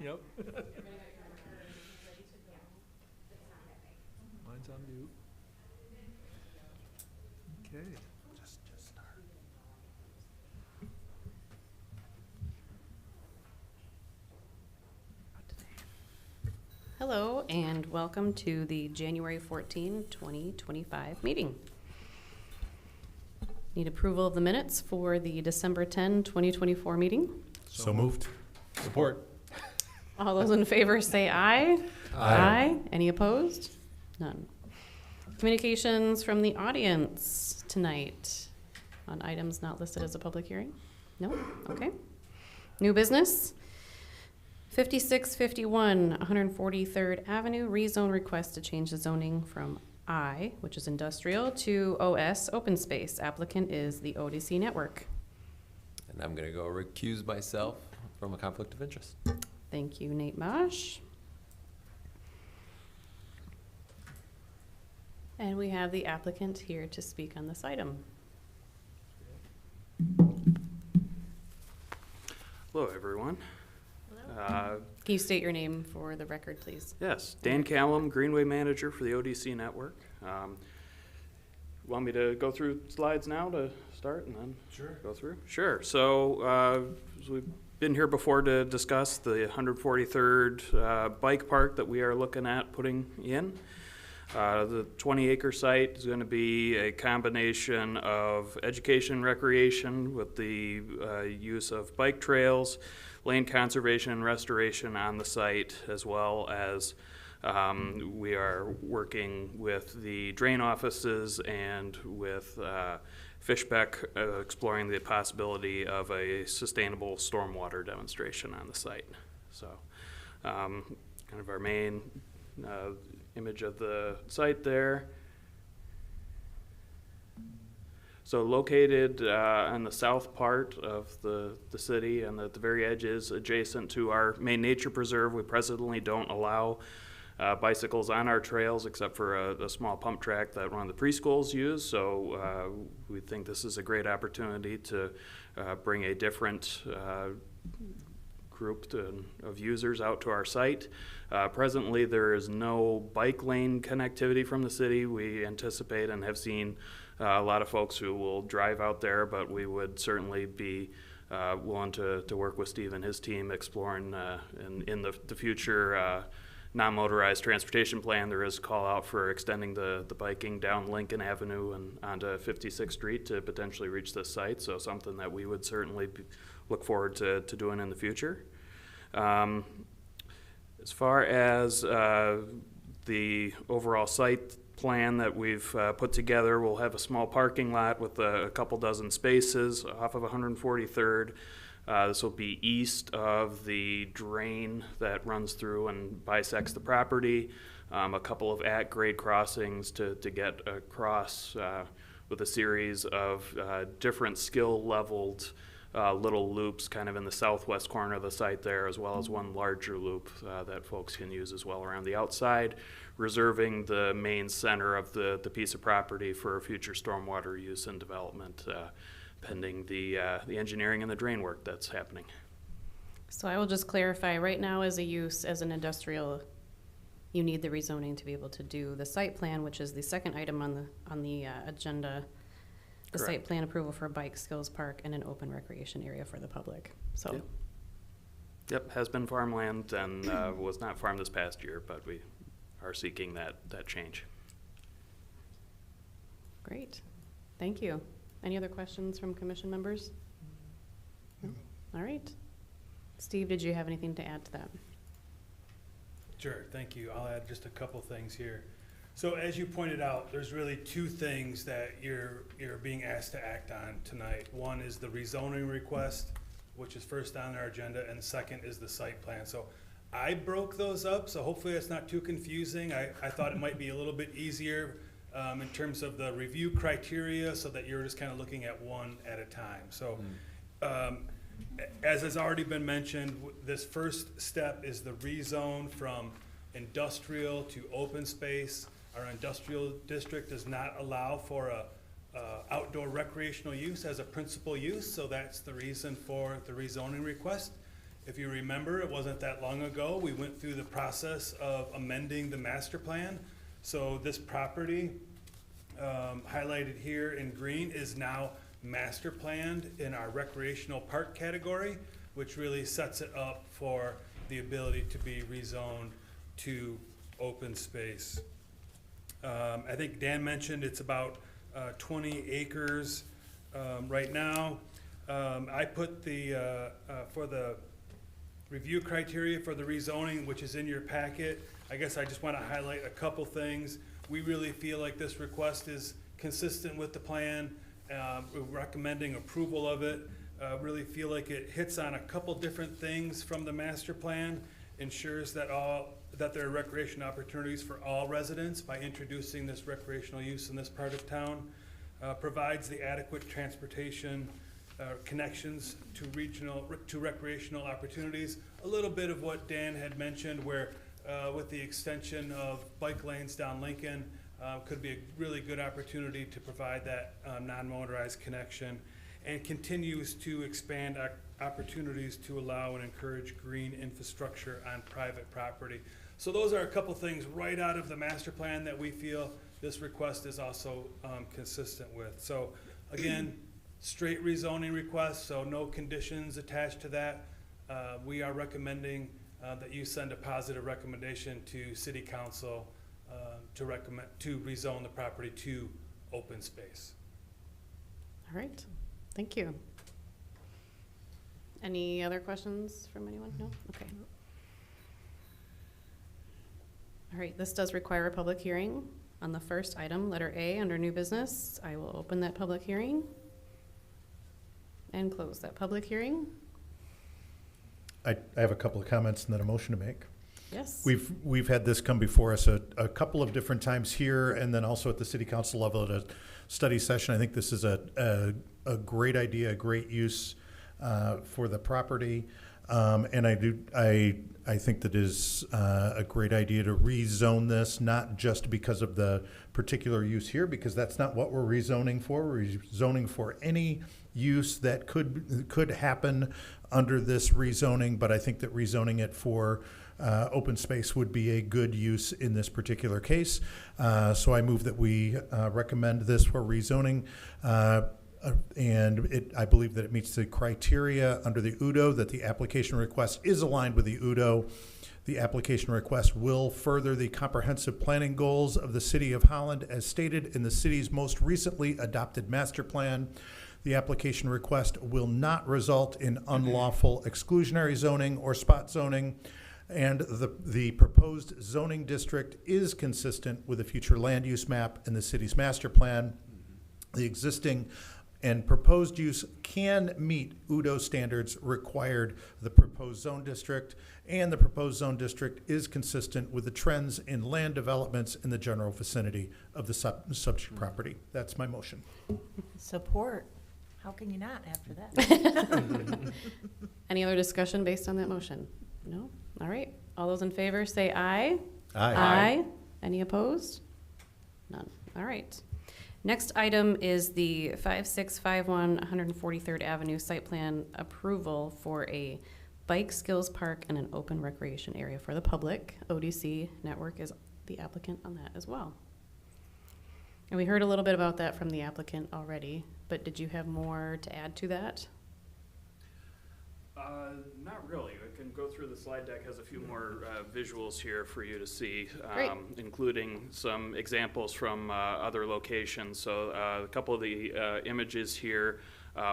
Yep. Mine's on mute. Okay. Just start. Hello and welcome to the January 14, 2025 meeting. Need approval of the minutes for the December 10, 2024 meeting. So moved. Support. All those in favor say aye. Aye. Any opposed? None. Communications from the audience tonight on items not listed as a public hearing? No? Okay. New business? 5651 143rd Avenue rezone request to change the zoning from I, which is industrial, to OS, open space. Applicant is the ODC Network. And I'm going to go recuse myself from a conflict of interest. Thank you, Nate Bosch. And we have the applicant here to speak on this item. Hello, everyone. Can you state your name for the record, please? Yes, Dan Callum, Greenway Manager for the ODC Network. Want me to go through slides now to start and then go through? Sure. So we've been here before to discuss the 143rd bike park that we are looking at putting in. The 20-acre site is going to be a combination of education and recreation with the use of bike trails, lane conservation and restoration on the site, as well as we are working with the drain offices and with Fishbeck exploring the possibility of a sustainable stormwater demonstration on the site. So kind of our main image of the site there. So located on the south part of the city and at the very edges adjacent to our main nature preserve. We presently don't allow bicycles on our trails except for a small pump track that one of the preschools use. So we think this is a great opportunity to bring a different group of users out to our site. Presently there is no bike lane connectivity from the city. We anticipate and have seen a lot of folks who will drive out there, but we would certainly be willing to work with Steve and his team exploring in the future non-motorized transportation plan. There is a call out for extending the biking down Lincoln Avenue and onto 56th Street to potentially reach this site. So something that we would certainly look forward to doing in the future. As far as the overall site plan that we've put together, we'll have a small parking lot with a couple dozen spaces off of 143rd. This will be east of the drain that runs through and bisects the property. A couple of at-grade crossings to get across with a series of different skill-leveled little loops kind of in the southwest corner of the site there, as well as one larger loop that folks can use as well around the outside, reserving the main center of the piece of property for future stormwater use and development, pending the engineering and the drain work that's happening. So I will just clarify, right now as a use, as an industrial, you need the rezoning to be able to do the site plan, which is the second item on the agenda. The Correct. site plan approval for a bike skills park and an open recreation area for the public. So, Yep, has been farmland and was not farmed this past year, but we are seeking that change. Great. Thank you. Any other questions from commission members? No? All right. Steve, did you have anything to add to that? Sure, thank you. I'll add just a couple things here. So as you pointed out, there's really two things that you're being asked to act on tonight. One is the rezoning request, which is first on our agenda, and second is the site plan. So I broke those up, so hopefully it's not too confusing. I thought it might be a little bit easier in terms of the review criteria so that you're just kind of looking at one at a time. So as has already been mentioned, this first step is the rezone from industrial to open space. Our industrial district does not allow for a outdoor recreational use as a principal use, so that's the reason for the rezoning request. If you remember, it wasn't that long ago, we went through the process of amending the master plan. So this property, highlighted here in green, is now master planned in our recreational park category, which really sets it up for the ability to be rezoned to open space. I think Dan mentioned it's about 20 acres right now. I put the, for the review criteria for the rezoning, which is in your packet, I guess I just want to highlight a couple things. We really feel like this request is consistent with the plan. We're recommending approval of it. Really feel like it hits on a couple different things from the master plan, ensures that there are recreation opportunities for all residents by introducing this recreational use in this part of town, provides the adequate transportation connections to recreational opportunities. A little bit of what Dan had mentioned, where with the extension of bike lanes down Lincoln, could be a really good opportunity to provide that non-motorized connection, and continues to expand opportunities to allow and encourage green infrastructure on private property. So those are a couple things right out of the master plan that we feel this request is also consistent with. So again, straight rezoning request, so no conditions attached to that. We are recommending that you send a positive recommendation to City Council to rezone the property to open space. All right, thank you. Any other questions from anyone? No? Okay. All right, this does require a public hearing on the first item, letter A, under new business. I will open that public hearing and close that public hearing. I have a couple of comments and then a motion to make. Yes. We've had this come before us a couple of different times here, and then also at the city council level at a study session. I think this is a great idea, a great use for the property, and I think that is a great idea to rezone this, not just because of the particular use here, because that's not what we're rezoning for. We're rezoning for any use that could happen under this rezoning, but I think that rezoning it for open space would be a good use in this particular case. So I move that we recommend this for rezoning. And I believe that it meets the criteria under the UDO, that the application request is aligned with the UDO. The application request will further the comprehensive planning goals of the City of Holland as stated in the city's most recently adopted master plan. The application request will not result in unlawful exclusionary zoning or spot zoning, and the proposed zoning district is consistent with the future land use map and the city's master plan. The existing and proposed use can meet UDO standards required the proposed zone district, and the proposed zone district is consistent with the trends in land developments in the general vicinity of the subject property. That's my motion. Support. How can you not after that? Any other discussion based on that motion? No? All right. All those in favor say aye. Aye. Any opposed? None. All right. Next item is the 5651 143rd Avenue site plan approval for a bike skills park and an open recreation area for the public. ODC Network is the applicant on that as well. And we heard a little bit about that from the applicant already, but did you have more to add to that? Not really. I can go through the slide deck, has a few more visuals here for you to see, Great. including some examples from other locations. So a couple of the images here,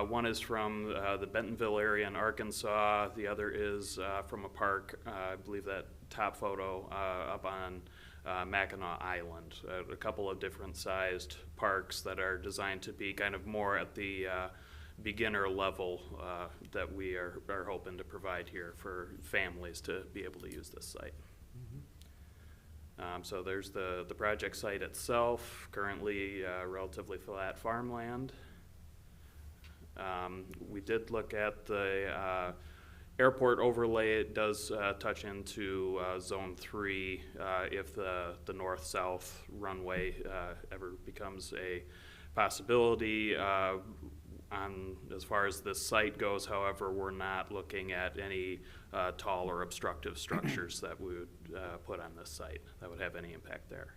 one is from the Bentonville area in Arkansas. The other is from a park, I believe that top photo up on Mackinac Island. A couple of different sized parks that are designed to be kind of more at the beginner level that we are hoping to provide here for families to be able to use this site. So there's the project site itself, currently relatively flat farmland. We did look at the airport overlay. It does touch into zone 3 if the north-south runway ever becomes a possibility. as far as this site goes, however, we're not looking at any tall or obstructive structures that we would put on this site that would have any impact there.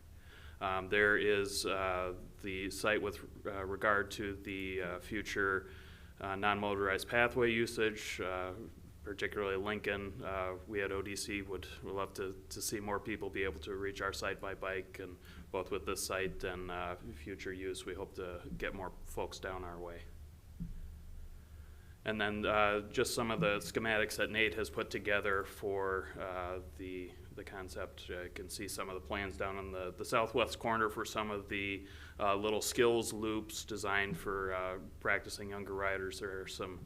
There is the site with regard to the future non-motorized pathway usage, particularly Lincoln. We at ODC would love to see more people be able to reach our site by bike, and both with this site and future use, we hope to get more folks down our way. And then just some of the schematics that Nate has put together for the concept. You can see some of the plans down in the southwest corner for some of the little skills loops designed for practicing younger riders. There are some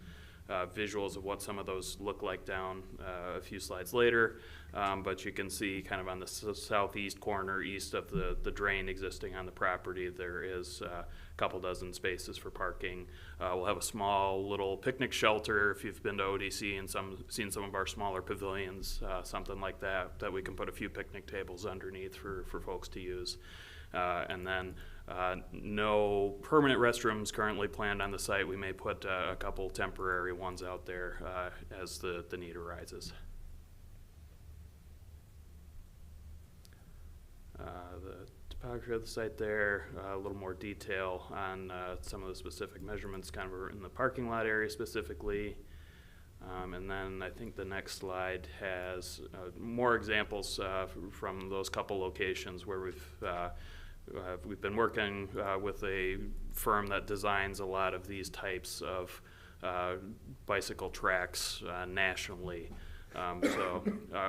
visuals of what some of those look like down a few slides later. But you can see kind of on the southeast corner, east of the drain existing on the property, there is a couple dozen spaces for parking. We'll have a small little picnic shelter if you've been to ODC and seen some of our smaller pavilions, something like that we can put a few picnic tables underneath for folks to use. And then no permanent restrooms currently planned on the site. We may put a couple temporary ones out there as the need arises. The topography of the site there, a little more detail on some of the specific measurements kind of in the parking lot area specifically. And then I think the next slide has more examples from those couple locations where we've been working with a firm that designs a lot of these types of bicycle tracks nationally. So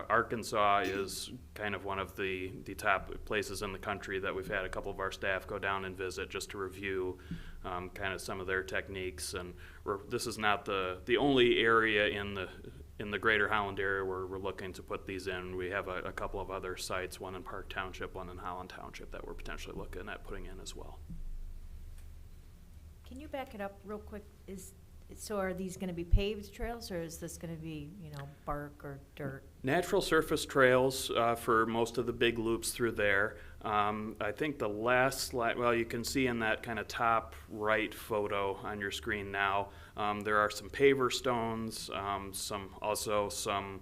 Arkansas is kind of one of the top places in the country that we've had a couple of our staff go down and visit just to review kind of some of their techniques. And this is not the only area in the greater Holland area where we're looking to put these in. We have a couple of other sites, one in Park Township, one in Holland Township, that we're potentially looking at putting in as well. Can you back it up real quick? So are these gonna be paved trails, or is this gonna be, bark or dirt? Natural surface trails for most of the big loops through there. I think the last slide, well, you can see in that kind of top right photo on your screen now, there are some paver stones, some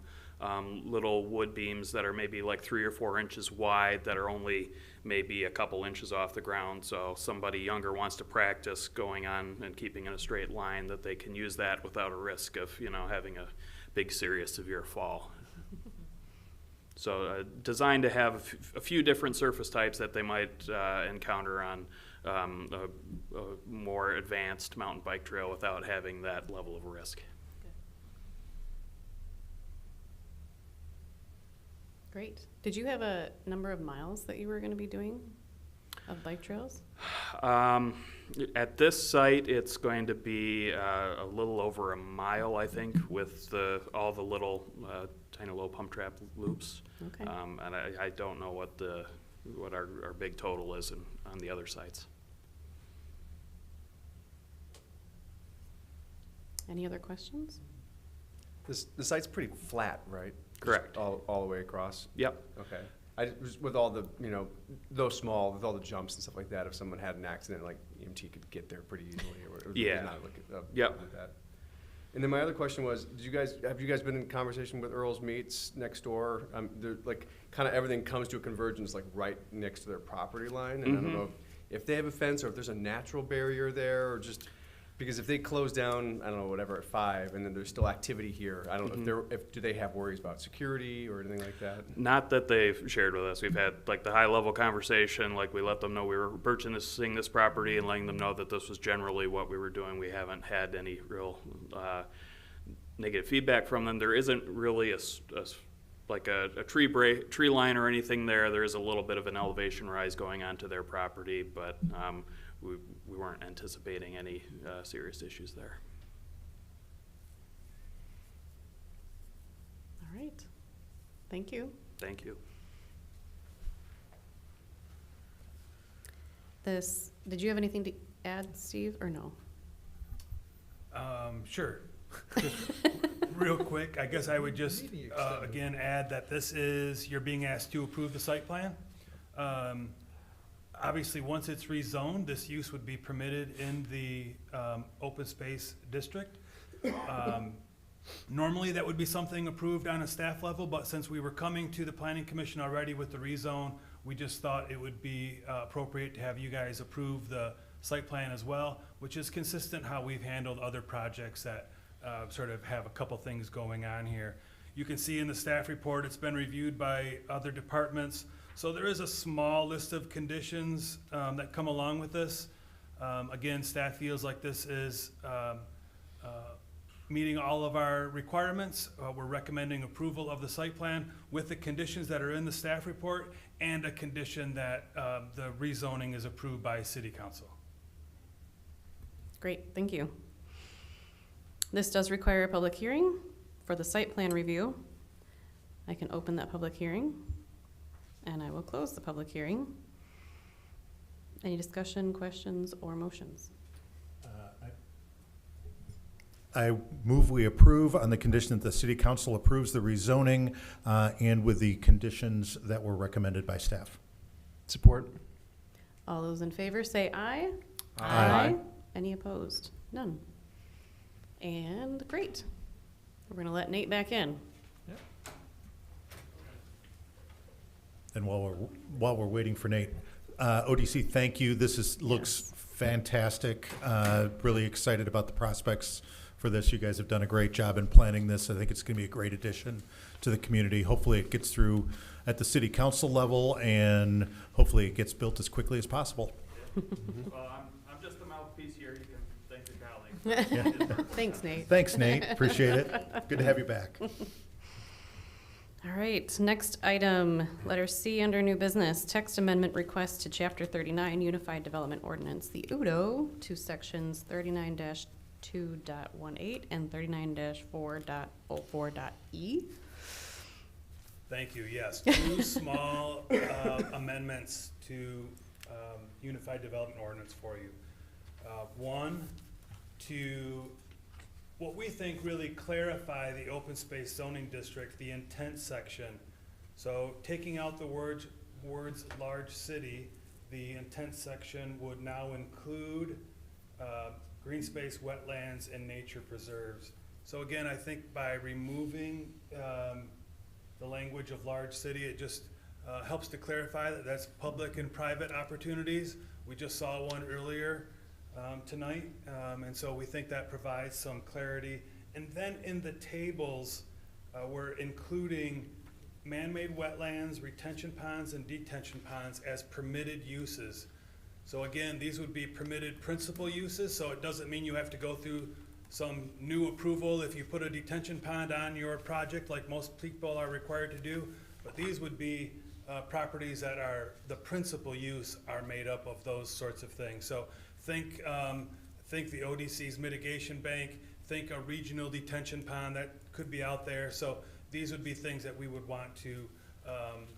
little wood beams that are maybe like 3 or 4 inches wide that are only maybe a couple inches off the ground. So somebody younger wants to practice going on and keeping in a straight line, that they can use that without a risk of having a big, serious, severe fall. So designed to have a few different surface types that they might encounter on a more advanced mountain bike trail without having that level of risk. Great. Did you have a number of miles that you were going to be doing of bike trails? At this site, it's going to be a little over a mile, I think, with all the little tiny low pump trap loops. Okay. And I don't know what our big total is on the other sites. Any other questions? The site's pretty flat, right? Correct. Just all the way across? Yep. Okay. With all the, though small, with all the jumps and stuff like that, if someone had an accident, like EMT could get there pretty easily, or Yeah. not look at Yep. like that. And then my other question was, have you guys been in conversation with Earl's Meats next door? They're like, kind of everything comes to a convergence like right next to their property line, and I don't know if they have a fence or if there's a natural barrier there, or just. Because if they close down, I don't know, whatever, at 5, and then there's still activity here, I don't know do they have worries about security or anything like that? Not that they've shared with us. We've had like the high level conversation, like we let them know we were purchasing this property and letting them know that this was generally what we were doing. We haven't had any real negative feedback from them. There isn't really a tree line or anything there. There is a little bit of an elevation rise going onto their property, but we weren't anticipating any serious issues there. All right. Thank you. Thank you. Did you have anything to add, Steve, or no? Sure. Just real quick, I guess I would just, again, add that you're being asked to approve the site plan. obviously, once it's rezoned, this use would be permitted in the open space district. Normally, that would be something approved on a staff level, but since we were coming to the planning commission already with the rezone, we just thought it would be appropriate to have you guys approve the site plan as well, which is consistent how we've handled other projects that sort of have a couple things going on here. You can see in the staff report, it's been reviewed by other departments. So there is a small list of conditions that come along with this. Again, staff feels like this is meeting all of our requirements. We're recommending approval of the site plan with the conditions that are in the staff report and a condition that the rezoning is approved by city council. Great, thank you. This does require a public hearing for the site plan review. I can open that public hearing, and I will close the public hearing. Any discussion, questions, or motions? I move we approve on the condition that the city council approves the rezoning and with the conditions that were recommended by staff. Support. All those in favor say aye. Aye. Any opposed? None. And great. We're gonna let Nate back in. And while we're waiting for Nate, ODC, thank you. This looks fantastic. Really excited about the prospects for this. You guys have done a great job in planning this. I think it's going to be a great addition to the community. Hopefully it gets through at the city council level, and hopefully it gets built as quickly as possible. Well, I'm just the mouthpiece here. You can thank your colleagues. Thanks, Nate. Thanks, Nate. Appreciate it. Good to have you back. All right, next item, letter C under new business, text amendment request to chapter 39 Unified Development Ordinance, the UDO, to sections 39-2.18 and 39-4.04.e. Thank you, yes. Two small amendments to Unified Development Ordinance for you. One, to what we think really clarify the open space zoning district, the intent section. So taking out the words large city, the intent section would now include green space, wetlands, and nature preserves. So again, I think by removing the language of large city, it just helps to clarify that that's public and private opportunities. We just saw one earlier tonight, and so we think that provides some clarity. And then in the tables, we're including man-made wetlands, retention ponds, and detention ponds as permitted uses. So again, these would be permitted principal uses, so it doesn't mean you have to go through some new approval if you put a detention pond on your project like most people are required to do, but these would be properties that are, the principal use are made up of those sorts of things. So think the ODC's mitigation bank, think a regional detention pond that could be out there. So these would be things that we would want to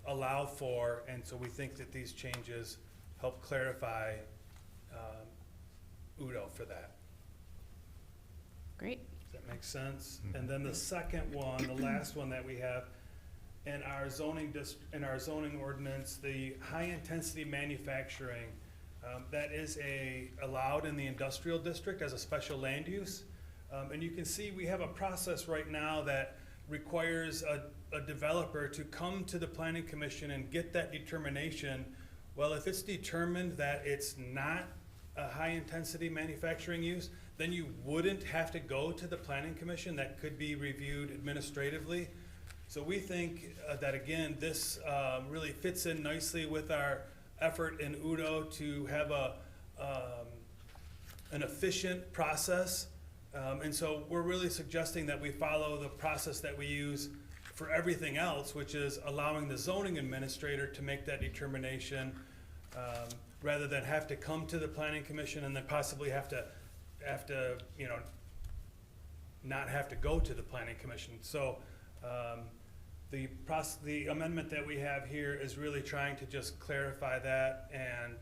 allow for, and so we think that these changes help clarify UDO for that. Great. Does that make sense? And then the second one, the last one that we have, in our zoning ordinance, the high-intensity manufacturing, that is allowed in the industrial district as a special land use. And you can see we have a process right now that requires a developer to come to the planning commission and get that determination. Well, if it's determined that it's not a high-intensity manufacturing use, then you wouldn't have to go to the planning commission. That could be reviewed administratively. So we think that, again, this really fits in nicely with our effort in UDO to have an efficient process. And so we're really suggesting that we follow the process that we use for everything else, which is allowing the zoning administrator to make that determination rather than have to come to the planning commission and then possibly have to not have to go to the planning commission. So the amendment that we have here is really trying to just clarify that and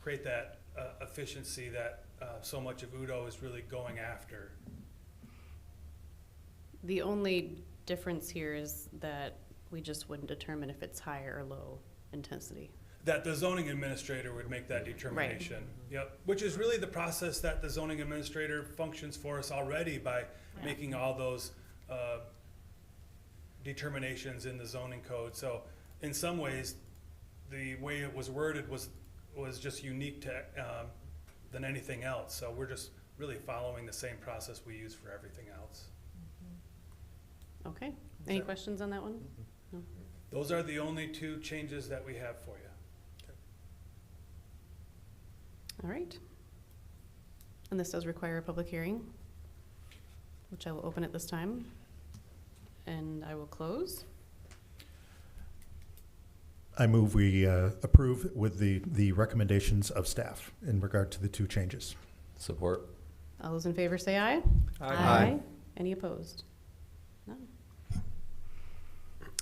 create that efficiency that so much of UDO is really going after. The only difference here is that we just wouldn't determine if it's high or low intensity. that the zoning administrator would make that determination. Yep, which is really the process that the zoning administrator functions for us already by Yeah. making all those determinations in the zoning code. So in some ways, the way it was worded was just unique to than anything else. So we're just really following the same process we use for everything else. Okay, any questions on that one? No? Those are the only two changes that we have for you. All right. And this does require a public hearing, which I will open at this time. And I will close. I move we approve with the recommendations of staff in regard to the two changes. Support. All those in favor say aye. Aye. Any opposed? None.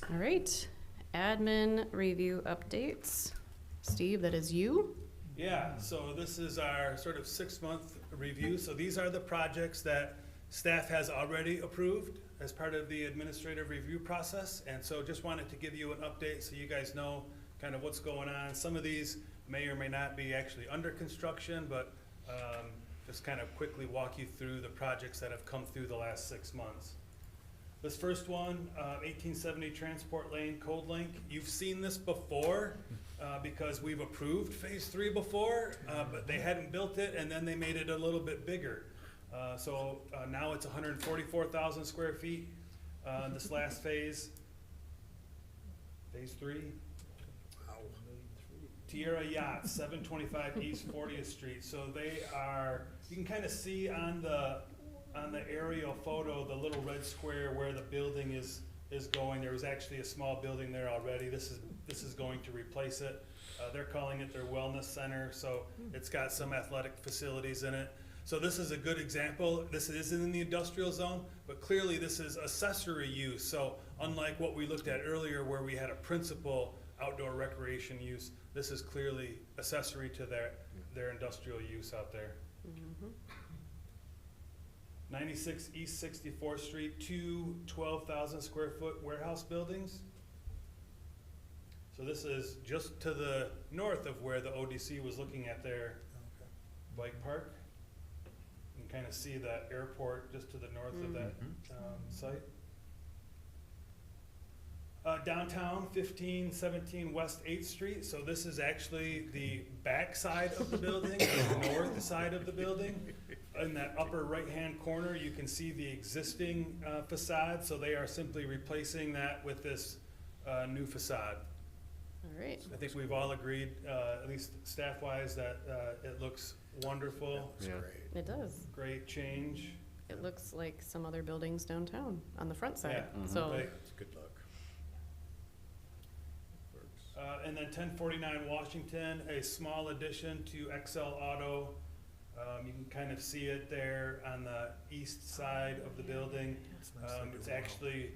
All right, admin review updates. Steve, that is you. Yeah, so this is our sort of 6-month review. So these are the projects that staff has already approved as part of the administrative review process. And so just wanted to give you an update so you guys know kind of what's going on. Some of these may or may not be actually under construction, but just kind of quickly walk you through the projects that have come through the last 6 months. This first one, 1870 Transport Lane Cold Link. You've seen this before because we've approved phase 3 before, but they hadn't built it and then they made it a little bit bigger. So now it's 144,000 square feet, this last phase. Phase 3. Tierra Yachts, 725 East 40th Street. So they are, you can kind of see on the aerial photo, the little red square where the building is going. There was actually a small building there already. This is going to replace it. They're calling it their wellness center, so it's got some athletic facilities in it. So this is a good example. This isn't in the industrial zone, but clearly this is accessory use. So unlike what we looked at earlier where we had a principal outdoor recreation use, this is clearly accessory to their industrial use out there. 96 East 64th Street, two 12,000 square foot warehouse buildings. So this is just to the north of where the ODC was looking at their bike park. You can kind of see that airport just to the north of that site. Downtown, 1517 West 8th Street. So this is actually the back side of the building, the north side of the building. In that upper right-hand corner, you can see the existing facade. So they are simply replacing that with this new facade. All right. I think we've all agreed, at least staff-wise, that it looks wonderful. Yeah. It does. Great change. It looks like some other buildings downtown on the front side. Yeah. So Right. It's a good look. And then 1049 Washington, a small addition to XL Auto. You can kind of see it there on the east side of the building. It's actually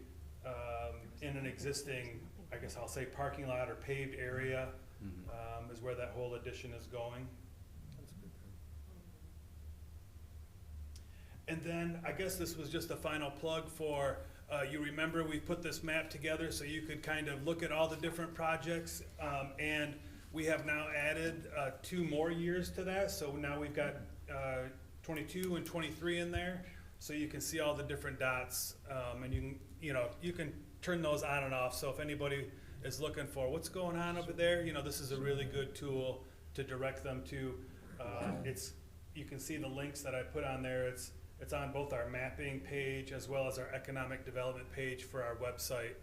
in an existing, I guess I'll say parking lot or paved area, is where that whole addition is going. And then I guess this was just a final plug for, you remember we put this map together so you could kind of look at all the different projects. And we have now added 2 more years to that. So now we've got 22 and 23 in there. So you can see all the different dots, and you can turn those on and off. So if anybody is looking for what's going on over there, this is a really good tool to direct them to. You can see the links that I put on there. It's on both our mapping page as well as our economic development page for our website.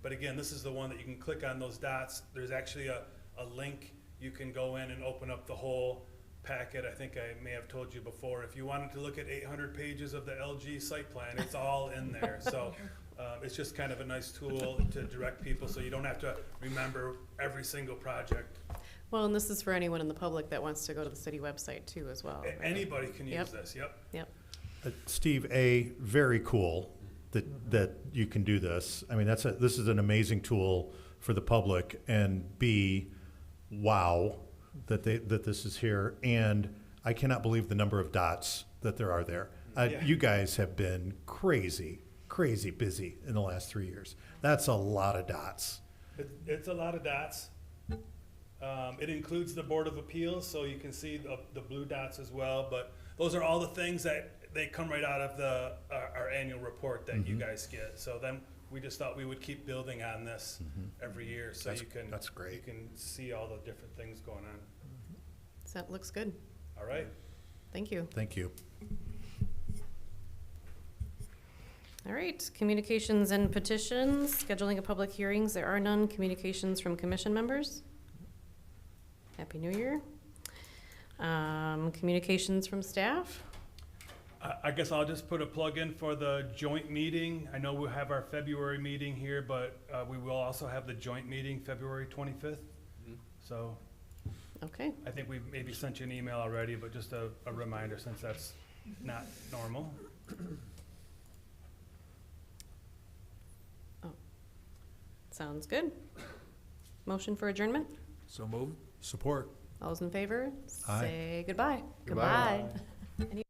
But again, this is the one that you can click on those dots. There's actually a link. You can go in and open up the whole packet. I think I may have told you before. If you wanted to look at 800 pages of the LG site plan, it's all in there. So it's just kind of a nice tool to direct people so you don't have to remember every single project. well, and this is for anyone in the public that wants to go to the city website too as well. right? Anybody can use Yep. this, yep. Yep. Steve, very cool that you can do this. I mean, this is an amazing tool for the public, and B, wow, that this is here. And I cannot believe the number of dots that there are there. Yeah. You guys have been crazy busy in the last 3 years. That's a lot of dots. It's a lot of dots. It includes the Board of Appeals, so you can see the blue dots as well, but those are all the things that, they come right out of our annual report that you guys get. So then, we just thought we would keep building on this every year, so you can. That's great. You can see all the different things going on. So that looks good. All right? Thank you. Thank you. All right, communications and petitions, scheduling of public hearings. There are none. Communications from commission members. Happy New Year. Communications from staff. I guess I'll just put a plug in for the joint meeting. I know we'll have our February meeting here, but we will also have the joint meeting February 25th. So Okay, I think we maybe sent you an email already, but just a reminder since that's not normal. sounds good. Motion for adjournment. So moved. Support. All those in favor? Aye. Say goodbye. Goodbye. Any